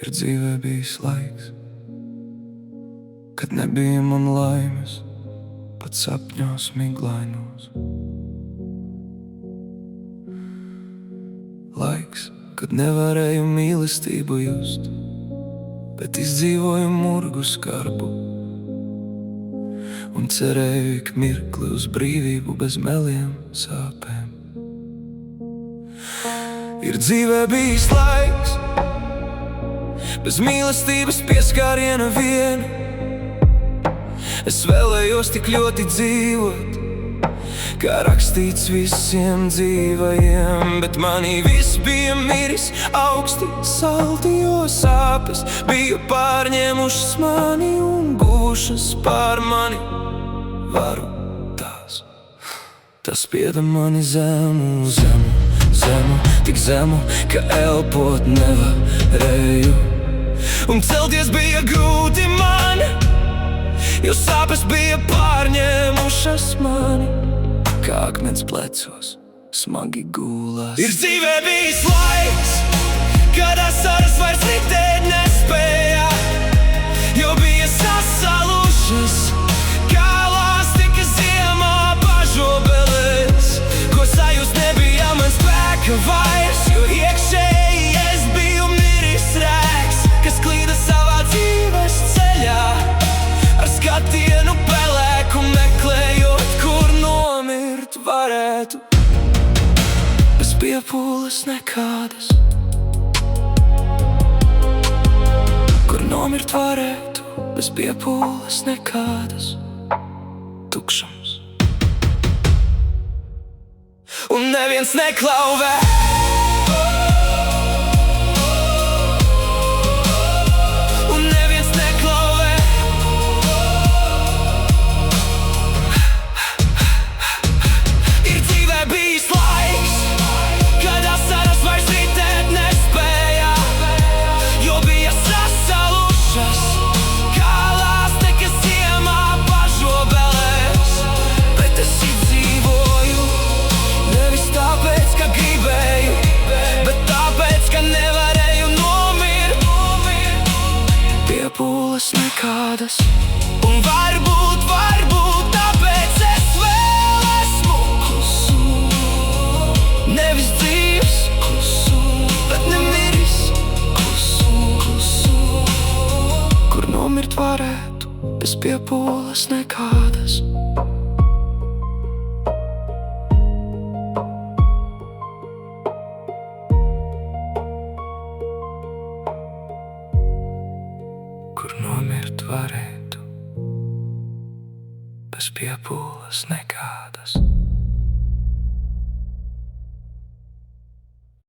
Ir dzīvē bijis laiks, kad nebija man laimes, pat sapņos miglainos. Laiks, kad nevarēju mīlestību just, bet izdzīvoju murgu skarbu un cerēju ik mirkli uz brīvību bez meliem sāpēm. Ir dzīvē bijis laiks, bez mīlestības pieskāriena viena. Es vēlējos tik ļoti dzīvot, kā rakstīts visiem dzīvajiem, bet manī viss bija miris augsti, salti, jo sāpes bija pārņēmušas mani un guvušas pār mani. Varu tas spieda mani zemu, tik zemu, ka elpot nevarēju. Un celties bija grūti man, jo sāpes bija pārņēmušas mani, kā akmens plecos smagi gulās. Ir dzīvē bijis laiks, kad asaras vairs ritēt nespēja, jo bija sasalušas, kā lāstika ziemā pažobelēs, ko sajust nebija man spēka vairs, jo iekšēji es biju miris rēks, kas klīda savā dzīves ceļā, ar skatienu pelēku meklējot, kur nomirt varētu, bez piepūles nekādas. Kur nomirt varētu, bez piepūles nekādas. Tukšums. Un neviens neklauvē. Piepūles nekādas. Un varbūt tāpēc es vēl esmu klusu. Nevis dzīvs klusu, bet nemiris klusu. Kur nomirt varētu, bez piepūles nekādas. Kur nomirt varētu, bez piepūles nekādas.